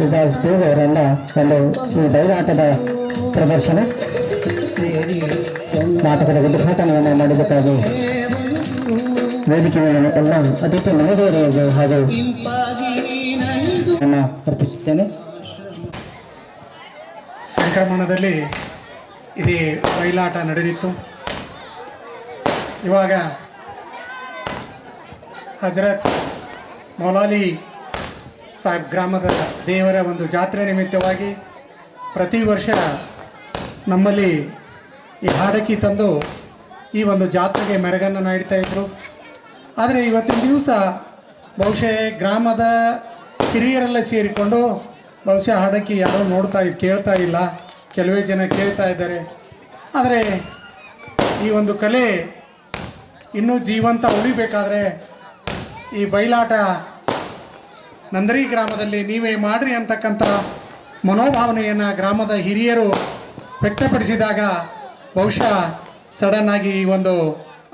ಇಜಾಜ್ ಬೇಗ್ ಅವರೆಲ್ಲ ಒಂದು ಈ ಬಯಲಾಟದ ಪ್ರದರ್ಶನ ನಾಟಕದ ಉದ್ಘಾಟನೆಯನ್ನು ಮಾಡಬೇಕಾಗಿ ವೇದಿಕೆ ಎಲ್ಲ ಅತಿಥಿ ಮಹೋದಯರಿಗೆ ಹಾಗೂ ಅರ್ಪಿಸುತ್ತೇನೆ. ಸಂಕ್ರಮಣದಲ್ಲಿ ಇದೇ ಬಯಲಾಟ ನಡೆದಿತ್ತು. ಇವಾಗ ಹಜರತ್ ಮೌಲಾಲಿ ಸಾಹೇಬ್ ಗ್ರಾಮದ ದೇವರ ಒಂದು ಜಾತ್ರೆ ನಿಮಿತ್ತವಾಗಿ ಪ್ರತಿ ವರ್ಷ ನಮ್ಮಲ್ಲಿ ಈ ಹಾಡಕಿ ತಂದು ಈ ಒಂದು ಜಾತ್ರೆಗೆ ಮೆರಗನ್ನು ನೀಡ್ತಾಯಿದ್ರು. ಆದರೆ ಇವತ್ತಿನ ದಿವಸ ಬಹುಶಃ ಗ್ರಾಮದ ಹಿರಿಯರೆಲ್ಲ ಸೇರಿಕೊಂಡು ಬಹುಶಃ ಹಾಡಕಿ ಯಾರೂ ಕೇಳ್ತಾ ಇಲ್ಲ, ಕೆಲವೇ ಜನ ಕೇಳ್ತಾ ಇದ್ದಾರೆ. ಆದರೆ ಈ ಒಂದು ಕಲೆ ಇನ್ನೂ ಜೀವಂತ ಉಳಿಬೇಕಾದ್ರೆ ಈ ಬಯಲಾಟ ನಂದರಿ ಗ್ರಾಮದಲ್ಲಿ ನೀವೇ ಮಾಡಿರಿ ಅಂತಕ್ಕಂಥ ಮನೋಭಾವನೆಯನ್ನು ಗ್ರಾಮದ ಹಿರಿಯರು ವ್ಯಕ್ತಪಡಿಸಿದಾಗ ಬಹುಶಃ ಸಡನ್ನಾಗಿ ಈ ಒಂದು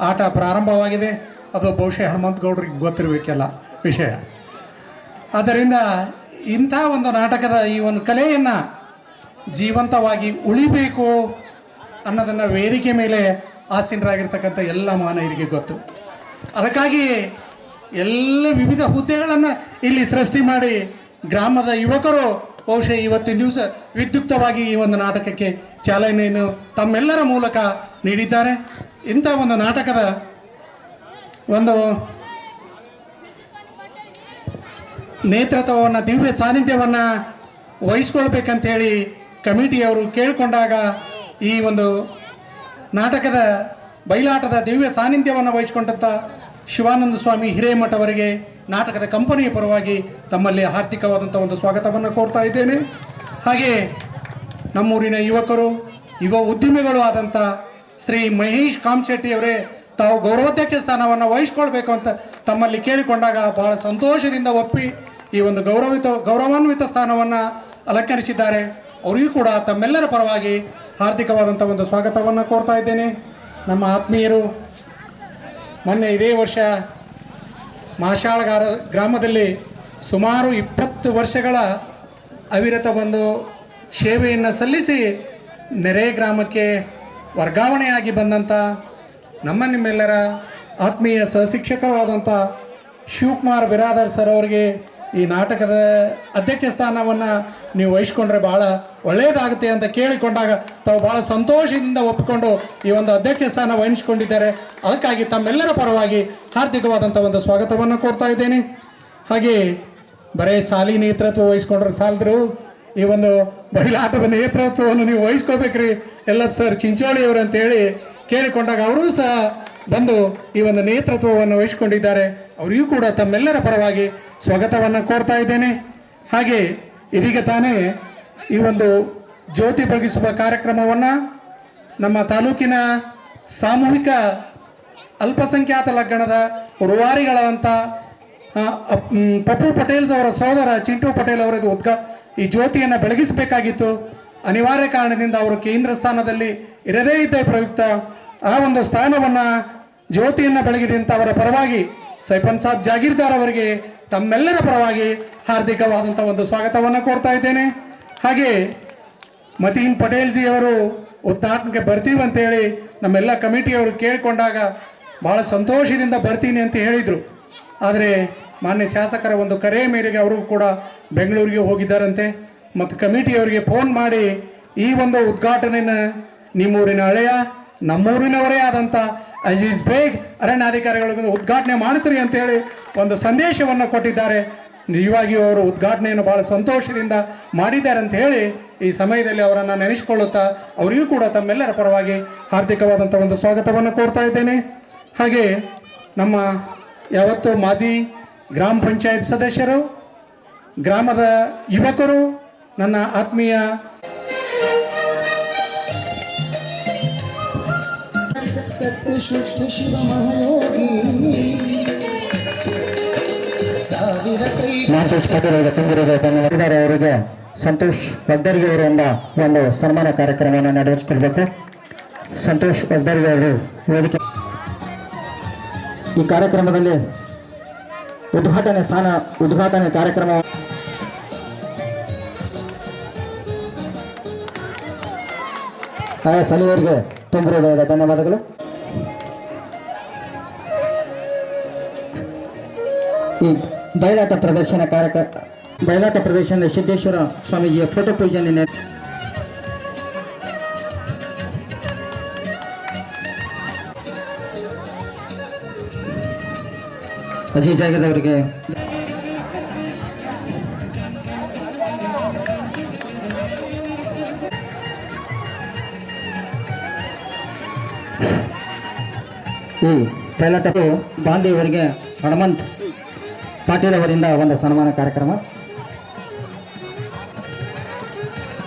ಆಟ ಪ್ರಾರಂಭವಾಗಿದೆ. ಅದು ಬಹುಶಃ ಹನುಮಂತಗೌಡರಿಗೆ ಗೊತ್ತಿರಬೇಕೆಲ್ಲ ವಿಷಯ. ಆದ್ದರಿಂದ ಇಂಥ ಒಂದು ನಾಟಕದ ಈ ಒಂದು ಕಲೆಯನ್ನು ಜೀವಂತವಾಗಿ ಉಳಿಬೇಕು ಅನ್ನೋದನ್ನು ವೇದಿಕೆ ಮೇಲೆ ಆಸೀನರಾಗಿರ್ತಕ್ಕಂಥ ಎಲ್ಲ ಮಾನವರಿಗೆ ಗೊತ್ತು. ಅದಕ್ಕಾಗಿ ಎಲ್ಲ ವಿವಿಧ ಹುದ್ದೆಗಳನ್ನು ಇಲ್ಲಿ ಸೃಷ್ಟಿ ಮಾಡಿ ಗ್ರಾಮದ ಯುವಕರು ಬಹುಶಃ ಇವತ್ತಿನ ದಿವಸ ವಿದ್ಯುಕ್ತವಾಗಿ ಈ ಒಂದು ನಾಟಕಕ್ಕೆ ಚಾಲನೆಯನ್ನು ತಮ್ಮೆಲ್ಲರ ಮೂಲಕ ನೀಡಿದ್ದಾರೆ. ಇಂಥ ಒಂದು ನಾಟಕದ ಒಂದು ನೇತೃತ್ವವನ್ನು ದಿವ್ಯ ಸಾನ್ನಿಧ್ಯವನ್ನು ವಹಿಸ್ಕೊಳ್ಬೇಕಂತೇಳಿ ಕಮಿಟಿಯವರು ಕೇಳಿಕೊಂಡಾಗ ಈ ಒಂದು ನಾಟಕದ ಬಯಲಾಟದ ದಿವ್ಯ ಸಾನ್ನಿಧ್ಯವನ್ನು ವಹಿಸಿಕೊಂಡಂಥ ಶಿವಾನಂದ ಸ್ವಾಮಿ ಹಿರೇಮಠ ಅವರಿಗೆ ನಾಟಕದ ಕಂಪನಿಯ ಪರವಾಗಿ ತಮ್ಮಲ್ಲಿ ಹಾರ್ದಿಕವಾದಂಥ ಒಂದು ಸ್ವಾಗತವನ್ನು ಕೋರ್ತಾ ಇದ್ದೇನೆ. ಹಾಗೆ ನಮ್ಮೂರಿನ ಯುವಕರು ಯುವ ಉದ್ಯಮಿಗಳು ಆದಂಥ ಶ್ರೀ ಮಹೇಶ್ ಕಾಮಶೆಟ್ಟಿಯವರೇ ತಾವು ಗೌರವಾಧ್ಯಕ್ಷ ಸ್ಥಾನವನ್ನು ವಹಿಸ್ಕೊಳ್ಬೇಕು ಅಂತ ತಮ್ಮಲ್ಲಿ ಕೇಳಿಕೊಂಡಾಗ ಬಹಳ ಸಂತೋಷದಿಂದ ಒಪ್ಪಿ ಈ ಒಂದು ಗೌರವಾನ್ವಿತ ಸ್ಥಾನವನ್ನು ಅಲಂಕರಿಸಿದ್ದಾರೆ. ಅವರಿಗೂ ಕೂಡ ತಮ್ಮೆಲ್ಲರ ಪರವಾಗಿ ಹಾರ್ದಿಕವಾದಂಥ ಒಂದು ಸ್ವಾಗತವನ್ನು ಕೋರ್ತಾ ಇದ್ದೇನೆ. ನಮ್ಮ ಆತ್ಮೀಯರು ಮೊನ್ನೆ ಇದೇ ವರ್ಷ ಮಾಶಾಳಗಾರ ಗ್ರಾಮದಲ್ಲಿ ಸುಮಾರು 20 ವರ್ಷಗಳ ಅವಿರತ ಒಂದು ಸೇವೆಯನ್ನು ಸಲ್ಲಿಸಿ ನೆರೆ ಗ್ರಾಮಕ್ಕೆ ವರ್ಗಾವಣೆಯಾಗಿ ಬಂದಂಥ ನಿಮ್ಮೆಲ್ಲರ ಆತ್ಮೀಯ ಸಹಶಿಕ್ಷಕರಾದಂಥ ಶಿವಕುಮಾರ್ ಬಿರಾದರ್ ಸರ್ ಅವರಿಗೆ ಈ ನಾಟಕದ ಅಧ್ಯಕ್ಷ ಸ್ಥಾನವನ್ನು ನೀವು ವಹಿಸ್ಕೊಂಡ್ರೆ ಭಾಳ ಒಳ್ಳೆಯದಾಗುತ್ತೆ ಅಂತ ಕೇಳಿಕೊಂಡಾಗ ತಾವು ಭಾಳ ಸಂತೋಷದಿಂದ ಒಪ್ಪಿಕೊಂಡು ಈ ಒಂದು ಅಧ್ಯಕ್ಷ ಸ್ಥಾನ ವಹಿಸ್ಕೊಂಡಿದ್ದಾರೆ. ಅದಕ್ಕಾಗಿ ತಮ್ಮೆಲ್ಲರ ಪರವಾಗಿ ಹಾರ್ದಿಕವಾದಂಥ ಒಂದು ಸ್ವಾಗತವನ್ನು ಕೋರ್ತಾ ಇದ್ದೇನೆ. ಹಾಗೆ ಬರೀ ಸಾಲಿ ನೇತೃತ್ವ ವಹಿಸ್ಕೊಂಡ್ರೆ ಸಾಲದ್ರು, ಈ ಒಂದು ಬಯಲಾಟದ ನೇತೃತ್ವವನ್ನು ನೀವು ವಹಿಸ್ಕೋಬೇಕ್ರಿ ಯಲ್ಲಪ್ಪ ಸರ್ ಚಿಂಚೋಳಿಯವರು ಅಂತೇಳಿ ಕೇಳಿಕೊಂಡಾಗ ಅವರೂ ಸಹ ಬಂದು ಈ ಒಂದು ನೇತೃತ್ವವನ್ನು ವಹಿಸ್ಕೊಂಡಿದ್ದಾರೆ. ಅವರಿಗೂ ಕೂಡ ತಮ್ಮೆಲ್ಲರ ಪರವಾಗಿ ಸ್ವಾಗತವನ್ನು ಕೋರ್ತಾ ಇದ್ದೇನೆ. ಹಾಗೆ ಇದೀಗ ತಾನೇ ಈ ಒಂದು ಜ್ಯೋತಿ ಬೆಳಗಿಸುವ ಕಾರ್ಯಕ್ರಮವನ್ನು ನಮ್ಮ ತಾಲೂಕಿನ ಸಾಮೂಹಿಕ ಅಲ್ಪಸಂಖ್ಯಾತ ಲಗ್ನದ ರೂವಾರಿಗಳಾದಂಥ ಪಪ್ಪು ಪಟೇಲ್ಸ್ ಅವರ ಸಹೋದರ ಚಿಂಟು ಪಟೇಲ್ ಅವರದು ಈ ಜ್ಯೋತಿಯನ್ನು ಬೆಳಗಿಸಬೇಕಾಗಿತ್ತು. ಅನಿವಾರ್ಯ ಕಾರಣದಿಂದ ಅವರು ಕೇಂದ್ರ ಸ್ಥಾನದಲ್ಲಿ ಇರದೇ ಇದ್ದ ಪ್ರಯುಕ್ತ ಆ ಒಂದು ಸ್ಥಾನವನ್ನು ಜ್ಯೋತಿಯನ್ನು ಬೆಳಗಿದಂಥ ಅವರ ಪರವಾಗಿ ಸೈಫನ್ ಸಾಬ್ ಜಾಗೀರ್ದಾರ್ ಅವರಿಗೆ ತಮ್ಮೆಲ್ಲರ ಪರವಾಗಿ ಹಾರ್ದಿಕವಾದಂಥ ಒಂದು ಸ್ವಾಗತವನ್ನು ಕೋರ್ತಾ ಇದ್ದೇನೆ. ಹಾಗೆ ಮತೀನ್ ಪಟೇಲ್ ಜಿ ಅವರು ಉದ್ಘಾಟನೆಗೆ ಬರ್ತೀವಿ ಅಂತೇಳಿ ನಮ್ಮೆಲ್ಲ ಕಮಿಟಿಯವರು ಕೇಳಿಕೊಂಡಾಗ ಭಾಳ ಸಂತೋಷದಿಂದ ಬರ್ತೀನಿ ಅಂತ ಹೇಳಿದರು. ಆದರೆ ಮಾನ್ಯ ಶಾಸಕರ ಒಂದು ಕರೆ ಮೇರೆಗೆ ಅವರು ಕೂಡ ಬೆಂಗಳೂರಿಗೆ ಹೋಗಿದ್ದಾರಂತೆ. ಮತ್ತು ಕಮಿಟಿಯವರಿಗೆ ಫೋನ್ ಮಾಡಿ ಈ ಒಂದು ಉದ್ಘಾಟನೆಯನ್ನು ನಿಮ್ಮೂರಿನ ಹಳೆಯ ನಮ್ಮೂರಿನವರೇ ಆದಂಥ ಅಜೀಜ್ ಬೇಗ್ ಅರಣ್ಯಾಧಿಕಾರಿಗಳಿಗೊಂದು ಉದ್ಘಾಟನೆ ಮಾಡಿಸ್ರಿ ಅಂತೇಳಿ ಒಂದು ಸಂದೇಶವನ್ನು ಕೊಟ್ಟಿದ್ದಾರೆ. ನಿಜವಾಗಿಯೂ ಅವರು ಉದ್ಘಾಟನೆಯನ್ನು ಭಾಳ ಸಂತೋಷದಿಂದ ಮಾಡಿದ್ದಾರೆ ಅಂತ ಹೇಳಿ ಈ ಸಮಯದಲ್ಲಿ ಅವರನ್ನು ನೆನೆಸಿಕೊಳ್ಳುತ್ತಾ ಅವರಿಗೂ ಕೂಡ ತಮ್ಮೆಲ್ಲರ ಪರವಾಗಿ ಹಾರ್ದಿಕವಾದಂಥ ಒಂದು ಸ್ವಾಗತವನ್ನು ಕೋರ್ತಾ ಇದ್ದೇನೆ. ಹಾಗೆ ನಮ್ಮ ಯಾವತ್ತು ಮಾಜಿ ಗ್ರಾಮ ಪಂಚಾಯತ್ ಸದಸ್ಯರು, ಗ್ರಾಮದ ಯುವಕರು, ನನ್ನ ಆತ್ಮೀಯ ಮಾಂತೇಶ್ ಪಟೇಲ್ ಅವರಿಗೆ ತುಂಬಿರುವ ಧನ್ಯವಾದ. ಅವರಿಗೆ ಸಂತೋಷ್ ವಗ್ದರಿಗೆ ಅವರಿಂದ ಒಂದು ಸನ್ಮಾನ ಕಾರ್ಯಕ್ರಮವನ್ನು ನಡೆಸಿಕೊಳ್ಬೇಕು. ಸಂತೋಷ್ ವಗ್ದರಿಗೆ ಅವರು ವೇದಿಕೆ ಈ ಕಾರ್ಯಕ್ರಮದಲ್ಲಿ ಉದ್ಘಾಟನೆ ಕಾರ್ಯಕ್ರಮ ಆಯಾ ಸಲುವರಿಗೆ ತುಂಬ ಹೃದಯದ ಧನ್ಯವಾದಗಳು. ಈ ಬಯಲಾಟ ಪ್ರದರ್ಶನದ ಸಿದ್ದೇಶ್ವರ ಸ್ವಾಮೀಜಿಯ ಫೋಟೋ ಪೂಜೆಯನ್ನು ಅಜಯ್ ಜಾಗದವರಿಗೆ ಈ ಬಯಲಾಟವು ಬಾಂಧವರಿಗೆ ಹನುಮಂತ್ ಪಾಟೀಲ್ ಅವರಿಂದ ಒಂದು ಸನ್ಮಾನ ಕಾರ್ಯಕ್ರಮ.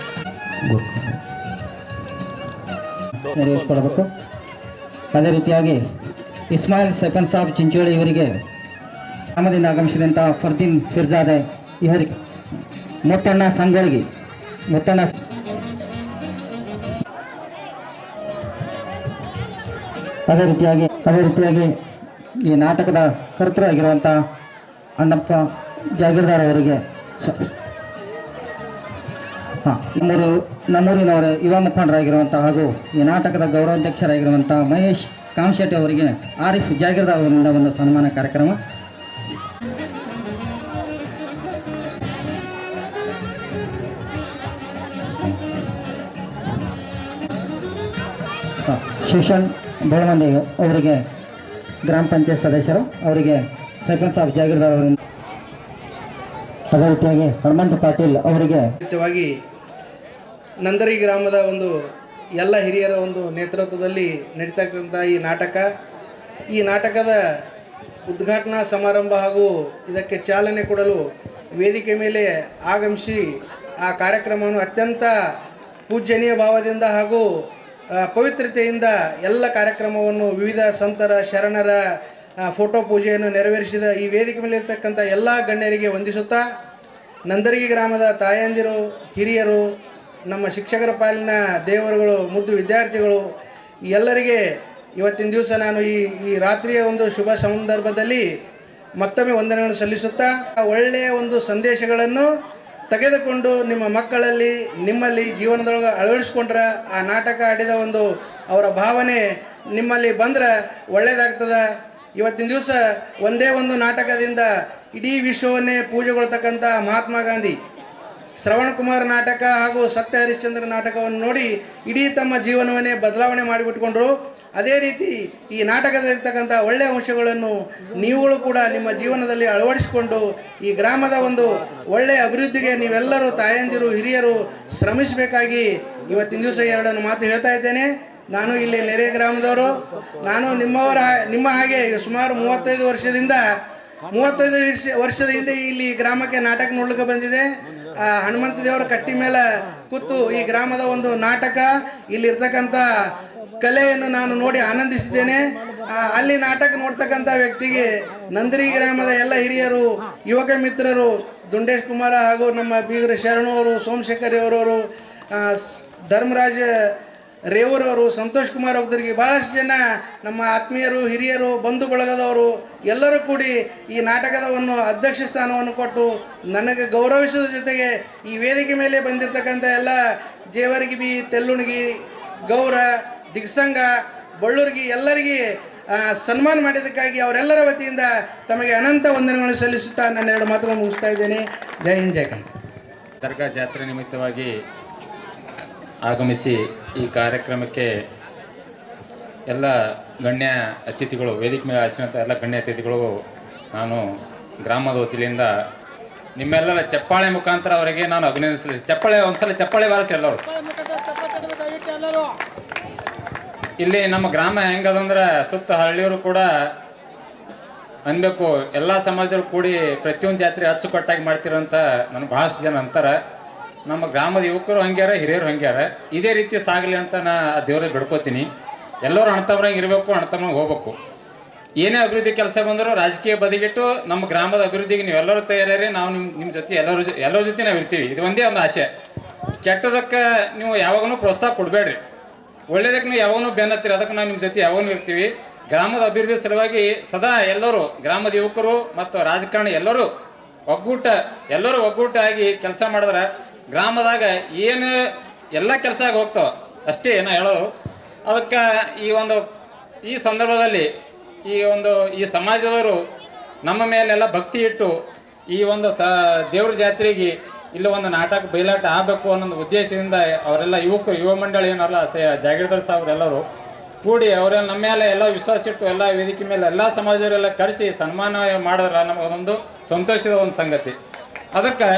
ನೆರವೇರಿಸಿಕೊಳ್ಳಬೇಕು. ಅದೇ ರೀತಿಯಾಗಿ ಇಸ್ಮಾಯಿಲ್ ಸೈಫನ್ ಸಾಬ್ ಚಿಂಚೋಳಿ ಇವರಿಗೆ ಗ್ರಾಮದಿಂದ ಆಗಮಿಸಿದಂಥ ಫರ್ದೀನ್ ಫಿರ್ಜಾದೆ ಇವರಿಗೆ ಮುತ್ತಣ್ಣ ಸಂಗೊಳ್ಗಿ ಅದೇ ರೀತಿಯಾಗಿ ಈ ನಾಟಕದ ಕರ್ತೃ ಆಗಿರುವಂಥ ಅಣ್ಣಪ್ಪ ಜಾಗೀರ್ದಾರ್ ಅವರಿಗೆ ನಮ್ಮೂರಿನವರ ಯುವ ಮುಖಂಡರಾಗಿರುವಂಥ ಹಾಗೂ ಈ ನಾಟಕದ ಗೌರವಾಧ್ಯಕ್ಷರಾಗಿರುವಂಥ ಮಹೇಶ್ ಕಾಮಶೆಟ್ಟಿ ಅವರಿಗೆ ಆರಿಫ್ ಜಾಗೀರ್ದಾರ್ ಅವರಿಂದ ಒಂದು ಸನ್ಮಾನ ಕಾರ್ಯಕ್ರಮ. ಶಿಶನ್ ಬೋಳಮಂದಿ ಅವರಿಗೆ ಗ್ರಾಮ ಪಂಚಾಯತ್ ಸದಸ್ಯರು ಅವರಿಗೆ ಸೈಫನ್ ಸಾಬ್ ಜಾಗೀರ್ದಾರ್ ಅವರಿಂದ. ಅದೇ ರೀತಿಯಾಗಿ ಹನುಮಂತ ಪಾಟೀಲ್ ಅವರಿಗೆ ನಂದರಿ ಗ್ರಾಮದ ಒಂದು ಎಲ್ಲ ಹಿರಿಯರ ಒಂದು ನೇತೃತ್ವದಲ್ಲಿ ನಡೀತಕ್ಕಂಥ ಈ ನಾಟಕದ ಉದ್ಘಾಟನಾ ಸಮಾರಂಭ ಹಾಗೂ ಇದಕ್ಕೆ ಚಾಲನೆ ಕೊಡಲು ವೇದಿಕೆ ಮೇಲೆ ಆಗಮಿಸಿ ಆ ಕಾರ್ಯಕ್ರಮವನ್ನು ಅತ್ಯಂತ ಪೂಜ್ಯನೀಯ ಭಾವದಿಂದ ಹಾಗೂ ಪವಿತ್ರತೆಯಿಂದ ಎಲ್ಲ ಕಾರ್ಯಕ್ರಮವನ್ನು ವಿವಿಧ ಸಂತರ ಶರಣರ ಫೋಟೋ ಪೂಜೆಯನ್ನು ನೆರವೇರಿಸಿದ ಈ ವೇದಿಕೆ ಮೇಲೆ ಇರ್ತಕ್ಕಂಥ ಎಲ್ಲ ಗಣ್ಯರಿಗೆ ವಂದಿಸುತ್ತಾ, ನಂದರಗಿ ಗ್ರಾಮದ ತಾಯಂದಿರು, ಹಿರಿಯರು, ನಮ್ಮ ಶಿಕ್ಷಕರ ಪಾಲಿನ ದೇವರುಗಳು, ಮುದ್ದು ವಿದ್ಯಾರ್ಥಿಗಳು ಎಲ್ಲರಿಗೆ ಇವತ್ತಿನ ದಿವಸ ನಾನು ಈ ರಾತ್ರಿಯ ಒಂದು ಶುಭ ಸಂದರ್ಭದಲ್ಲಿ ಮತ್ತೊಮ್ಮೆ ವಂದನೆಗಳನ್ನು ಸಲ್ಲಿಸುತ್ತಾ, ಒಳ್ಳೆಯ ಒಂದು ಸಂದೇಶಗಳನ್ನು ತೆಗೆದುಕೊಂಡು ನಿಮ್ಮ ಮಕ್ಕಳಲ್ಲಿ ನಿಮ್ಮಲ್ಲಿ ಜೀವನದೊಳಗೆ ಅಳವಡಿಸ್ಕೊಂಡ್ರೆ ಆ ನಾಟಕ ಆಡಿದ ಒಂದು ಅವರ ಭಾವನೆ ನಿಮ್ಮಲ್ಲಿ ಬಂದ್ರೆ ಒಳ್ಳೆಯದಾಗ್ತದೆ. ಇವತ್ತಿನ ದಿವಸ ಒಂದೇ ಒಂದು ನಾಟಕದಿಂದ ಇಡೀ ವಿಶ್ವವನ್ನೇ ಪೂಜೆಗೊಳ್ತಕ್ಕಂಥ ಮಹಾತ್ಮ ಗಾಂಧಿ ಶ್ರವಣ ಕುಮಾರ್ ನಾಟಕ ಹಾಗೂ ಸತ್ಯ ಹರಿಶ್ಚಂದ್ರ ನಾಟಕವನ್ನು ನೋಡಿ ಇಡೀ ತಮ್ಮ ಜೀವನವನ್ನೇ ಬದಲಾವಣೆ ಮಾಡಿಬಿಟ್ಕೊಂಡ್ರು. ಅದೇ ರೀತಿ ಈ ನಾಟಕದಲ್ಲಿರ್ತಕ್ಕಂಥ ಒಳ್ಳೆಯ ಅಂಶಗಳನ್ನು ನೀವುಗಳು ಕೂಡ ನಿಮ್ಮ ಜೀವನದಲ್ಲಿ ಅಳವಡಿಸಿಕೊಂಡು ಈ ಗ್ರಾಮದ ಒಂದು ಒಳ್ಳೆಯ ಅಭಿವೃದ್ಧಿಗೆ ನೀವೆಲ್ಲರೂ ತಾಯಂದಿರು, ಹಿರಿಯರು ಶ್ರಮಿಸಬೇಕಾಗಿ ಇವತ್ತಿನ ದಿವಸ ಎರಡನ್ನು ಮಾತು ಹೇಳ್ತಾ ಇದ್ದೇನೆ. ನಾನು ಇಲ್ಲಿ ನೆರೆ ಗ್ರಾಮದವರು. ನಾನು ನಿಮ್ಮ ಹಾಗೆ ಸುಮಾರು 35 ವರ್ಷದ ಹಿಂದೆ ಇಲ್ಲಿ ಗ್ರಾಮಕ್ಕೆ ನಾಟಕ ನೋಡ್ಲಿಕ್ಕೆ ಬಂದಿದೆ. ಹನುಮಂತ ದೇವರ ಕಟ್ಟಿ ಮೇಲೆ ಕೂತು ಈ ಗ್ರಾಮದ ಒಂದು ನಾಟಕ, ಇಲ್ಲಿರ್ತಕ್ಕಂಥ ಕಲೆಯನ್ನು ನಾನು ನೋಡಿ ಆನಂದಿಸಿದ್ದೇನೆ. ಅಲ್ಲಿ ನಾಟಕ ನೋಡ್ತಕ್ಕಂಥ ವ್ಯಕ್ತಿಗೆ ನಂದರಿ ಗ್ರಾಮದ ಎಲ್ಲ ಹಿರಿಯರು, ಯುವಕ ಮಿತ್ರರು, ದುಂಡೇಶ್ ಕುಮಾರ ಹಾಗೂ ನಮ್ಮ ಬೀಗರ ಶರಣವರು, ಸೋಮಶೇಖರ್ ಅವರವರು, ಧರ್ಮರಾಜ ರೇವೂರವರು, ಸಂತೋಷ್ ಕುಮಾರ್ ಅವರಿಗೆ ಭಾಳಷ್ಟು ಜನ ನಮ್ಮ ಆತ್ಮೀಯರು, ಹಿರಿಯರು, ಬಂಧು ಬಳಗದವರು ಎಲ್ಲರೂ ಕೂಡಿ ಈ ನಾಟಕದ ಒಂದು ಅಧ್ಯಕ್ಷ ಸ್ಥಾನವನ್ನು ಕೊಟ್ಟು ನನಗೆ ಗೌರವಿಸೋದ್ರ ಜೊತೆಗೆ ಈ ವೇದಿಕೆ ಮೇಲೆ ಬಂದಿರತಕ್ಕಂಥ ಎಲ್ಲ ಜೇವರ್ಗಿ, ತೆಲ್ಲುಣಗಿ, ಗೌರ, ದಿಗ್ಸಂಗ, ಬಳ್ಳೂರ್ಗಿ ಎಲ್ಲರಿಗೆ ಸನ್ಮಾನ ಮಾಡಿದ್ದಕ್ಕಾಗಿ ಅವರೆಲ್ಲರ ವತಿಯಿಂದ ತಮಗೆ ಅನಂತ ವಂದನೆಗಳನ್ನು ಸಲ್ಲಿಸುತ್ತಾ ನನ್ನ ಎರಡು ಮಾತುಗಳನ್ನು ಮುಗಿಸ್ತಾ ಇದ್ದೇನೆ. ಜೈ ಹಿಂದ್, ಜೈ ಕನ್ನಡ. ದರ್ಗಾ ಜಾತ್ರೆ ನಿಮಿತ್ತವಾಗಿ ಆಗಮಿಸಿ ಈ ಕಾರ್ಯಕ್ರಮಕ್ಕೆ ಎಲ್ಲ ಗಣ್ಯ ಅತಿಥಿಗಳು, ವೇದಿಕೆ ಮೇಲೆ ಆಚರಿಸಿದಂಥ ಎಲ್ಲ ಗಣ್ಯ ಅತಿಥಿಗಳು, ನಾನು ಗ್ರಾಮದ ವತಿಯಿಂದ ನಿಮ್ಮೆಲ್ಲರ ಚಪ್ಪಾಳೆ ಮುಖಾಂತರ ಅವರಿಗೆ ನಾನು ಅಭಿನಂದಿಸಲಿ. ಒಂದ್ಸಲ ಚಪ್ಪಾಳೆ ಬಾರಿಸಿ ಎಲ್ಲರೂ. ಇಲ್ಲಿ ನಮ್ಮ ಗ್ರಾಮ ಹೆಂಗದಂದ್ರೆ ಸುತ್ತ ಹಳ್ಳಿಯವರು ಕೂಡ ಅನ್ಬೇಕು, ಎಲ್ಲ ಸಮಾಜದವರು ಕೂಡಿ ಪ್ರತಿಯೊಂದು ಜಾತ್ರೆ ಅಚ್ಚುಕಟ್ಟಾಗಿ ಮಾಡ್ತಿರೋಂಥ ನನ್ನ ಭಾಳಷ್ಟು ಜನ ಅಂತಾರೆ. ನಮ್ಮ ಗ್ರಾಮದ ಯುವಕರು ಹಂಗ್ಯಾರ, ಹಿರಿಯರು ಹಂಗ್ಯಾರ. ಇದೇ ರೀತಿ ಸಾಗಲಿ ಅಂತ ನಾ ದೇವ್ರಿಗೆ ಬಿಡ್ಕೋತೀನಿ. ಎಲ್ಲರೂ ಅಣ್ತಮ್ರಂಗೆ ಇರಬೇಕು, ಅಣ್ತಮ್ರಂಗೆ ಹೋಗ್ಬೇಕು. ಏನೇ ಅಭಿವೃದ್ಧಿ ಕೆಲಸ ಬಂದರೂ ರಾಜಕೀಯ ಬದಿಗಿಟ್ಟು ನಮ್ಮ ಗ್ರಾಮದ ಅಭಿವೃದ್ಧಿಗೆ ನೀವೆಲ್ಲರೂ ತಯಾರಿ. ನಾವು ನಿಮ್ಮ ಜೊತೆ ಎಲ್ಲರ ಜೊತೆ ನಾವು ಇರ್ತೀವಿ. ಇದು ಒಂದೇ ಒಂದು ಆಸೆ. ಕೆಟ್ಟದಕ್ಕೆ ನೀವು ಯಾವಾಗೂ ಪ್ರೋತ್ಸಾಹ ಕೊಡಬೇಡ್ರಿ, ಒಳ್ಳೇದಕ್ಕೆ ನೀವು ಯಾವಾಗೂ ಬೆನ್ನತ್ತೀರಿ. ಅದಕ್ಕೆ ನಾವು ನಿಮ್ಮ ಜೊತೆ ಯಾವಾಗೂ ಇರ್ತೀವಿ. ಗ್ರಾಮದ ಅಭಿವೃದ್ಧಿ ಸಲುವಾಗಿ ಸದಾ ಎಲ್ಲರೂ, ಗ್ರಾಮದ ಯುವಕರು ಮತ್ತು ರಾಜಕಾರಣ ಎಲ್ಲರೂ ಒಗ್ಗೂಟ ಆಗಿ ಕೆಲಸ ಮಾಡಿದ್ರೆ ಗ್ರಾಮದಾಗ ಏನು ಎಲ್ಲ ಕೆಲಸ ಆಗಿ ಹೋಗ್ತಾವ. ಅಷ್ಟೇ ಏನೋ ಹೇಳೋದು. ಅದಕ್ಕೆ ಈ ಸಂದರ್ಭದಲ್ಲಿ ಈ ಸಮಾಜದವರು ನಮ್ಮ ಮೇಲೆಲ್ಲ ಭಕ್ತಿ ಇಟ್ಟು ಈ ದೇವ್ರ ಜಾತ್ರೆಗೆ ಇಲ್ಲಿ ಒಂದು ನಾಟಕ ಬಯಲಾಟ ಆಗಬೇಕು ಅನ್ನೋ ಉದ್ದೇಶದಿಂದ ಅವರೆಲ್ಲ ಯುವ ಮಂಡಳಿ ಏನಲ್ಲ ಜಾಗೀರ್ದಾರ್ ಸಾಹೇಬ್ರೆಲ್ಲರೂ ಕೂಡಿ ಅವರೆಲ್ಲ ನಮ್ಮ ಮೇಲೆ ಎಲ್ಲ ವಿಶ್ವಾಸ ಇಟ್ಟು ಎಲ್ಲ ವೇದಿಕೆ ಮೇಲೆ ಎಲ್ಲ ಸಮಾಜದವರೆಲ್ಲ ಕರೆಸಿ ಸನ್ಮಾನ ಮಾಡಿದ್ರೆ ನಮಗೊಂದು ಸಂತೋಷದ ಒಂದು ಸಂಗತಿ. ಅದಕ್ಕೆ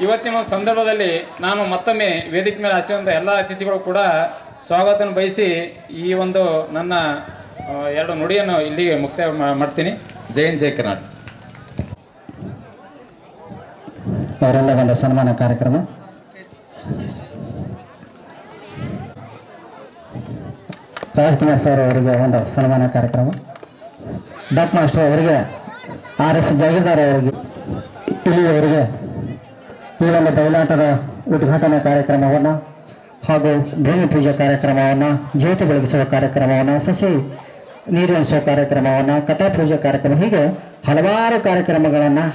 ಇವತ್ತಿನ ಒಂದು ಸಂದರ್ಭದಲ್ಲಿ ನಾನು ಮತ್ತೊಮ್ಮೆ ವೇದಿಕೆ ಮೇಲೆ ಆಸೆಯುವಂಥ ಎಲ್ಲ ಅತಿಥಿಗಳು ಕೂಡ ಸ್ವಾಗತನ ಬಯಸಿ ಈ ನನ್ನ 2 ನುಡಿಯನ್ನು ಇಲ್ಲಿಗೆ ಮುಕ್ತಾಯ ಮಾಡ್ತೀನಿ. ಜೈ ಹಿಂದ್, ಜೈ ಕರ್ನಾಟಕ. ಅವರೆಲ್ಲ ಒಂದು ಸನ್ಮಾನ ಕಾರ್ಯಕ್ರಮ. ರಾಜ್ಕುಮಾರ್ ಸರ್ ಅವರಿಗೆ ಒಂದು ಸನ್ಮಾನ ಕಾರ್ಯಕ್ರಮ. ಡಾಕ್ ಮಾಸ್ಟರ್ ಅವರಿಗೆ, RF ಜಾಗೀರ್ದಾರ್ ಅವರಿಗೆ, ಇಲ್ಲಿಯವರಿಗೆ ಈ ಒಂದು ಬಯಲಾಟದ ಉದ್ಘಾಟನಾ ಕಾರ್ಯಕ್ರಮವನ್ನು ಹಾಗೂ ಭೂಮಿ ಪೂಜೆ ಕಾರ್ಯಕ್ರಮವನ್ನು, ಜ್ಯೋತಿ ಬೆಳಗಿಸುವ ಕಾರ್ಯಕ್ರಮವನ್ನು, ಸಸಿ ನೀರುಣಿಸುವ ಕಾರ್ಯಕ್ರಮವನ್ನು, ಕಥಾಪೂಜೆ ಕಾರ್ಯಕ್ರಮ, ಹೀಗೆ ಹಲವಾರು ಕಾರ್ಯಕ್ರಮಗಳನ್ನು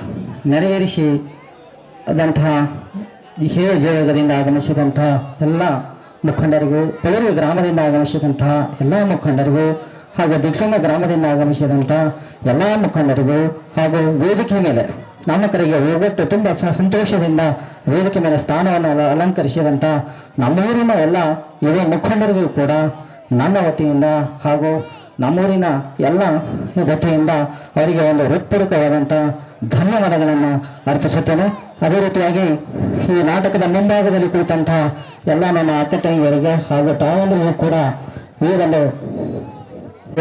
ನೆರವೇರಿಸಿದಂತಹ ಹಿರಿಯ ಜಯಗದಿಂದ ಆಗಮಿಸಿದಂತಹ ಎಲ್ಲ ಮುಖಂಡರಿಗೂ, ಪಳೂರು ಗ್ರಾಮದಿಂದ ಆಗಮಿಸಿದಂತಹ ಎಲ್ಲ ಮುಖಂಡರಿಗೂ ಹಾಗೂ ದಿಗ್ಸಂಗ ಗ್ರಾಮದಿಂದ ಆಗಮಿಸಿದಂಥ ಎಲ್ಲ ಮುಖಂಡರಿಗೂ ಹಾಗೂ ವೇದಿಕೆ ಮೇಲೆ ನಾಮಕರಿಗೆ ಹೋಗೊಟ್ಟು ತುಂಬ ಸಂತೋಷದಿಂದ ವೇದಿಕೆ ಮೇಲೆ ಸ್ಥಾನವನ್ನು ಅಲಂಕರಿಸಿದಂಥ ನಮ್ಮೂರಿನ ಎಲ್ಲ ಯುವ ಮುಖಂಡರಿಗೂ ಕೂಡ ನನ್ನ ವತಿಯಿಂದ ಹಾಗೂ ನಮ್ಮೂರಿನ ಎಲ್ಲ ವತಿಯಿಂದ ಅವರಿಗೆ ಒಂದು ಹೃತ್ಪೂರ್ವಕವಾದಂಥ ಧನ್ಯವಾದಗಳನ್ನು ಅರ್ಪಿಸುತ್ತೇನೆ. ಅದೇ ರೀತಿಯಾಗಿ ಈ ನಾಟಕದ ಮುಂಭಾಗದಲ್ಲಿ ಕುಳಿತಂಥ ಎಲ್ಲ ನನ್ನ ಅಕ್ಕ ತಂಗಿಯರಿಗೆ ಹಾಗೂ ತಾಯಂದ್ರಿಗೂ ಕೂಡ ಈ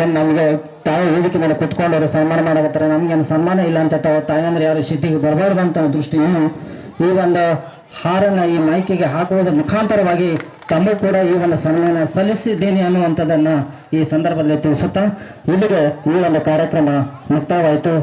ಏನು ನಮಗೆ ತಾವು ವೇದಿಕೆ ಮೇಲೆ ಕುತ್ಕೊಂಡವರು ಸನ್ಮಾನ ಮಾಡಕತ್ತಾರೆ, ನಮಗೇನು ಸನ್ಮಾನ ಇಲ್ಲ ಅಂತ ತಾಯಂದ್ರೆ ಯಾರು ಸಿಟ್ಟಿಗೆ ಬರಬಾರ್ದು ಅಂತ ದೃಷ್ಟಿಯನ್ನು ಈ ಹಾರನ್ನು ಈ ಮೈಕಿಗೆ ಹಾಕುವುದರ ಮುಖಾಂತರವಾಗಿ ತಮ್ಮೂ ಕೂಡ ಈ ಸನ್ಮಾನ ಸಲ್ಲಿಸಿದ್ದೇನೆ ಅನ್ನುವಂಥದ್ದನ್ನು ಈ ಸಂದರ್ಭದಲ್ಲಿ ತಿಳಿಸುತ್ತಾ ಇಲ್ಲಿಗೆ ಈ ಕಾರ್ಯಕ್ರಮ ಮುಕ್ತಾಯವಾಯಿತು.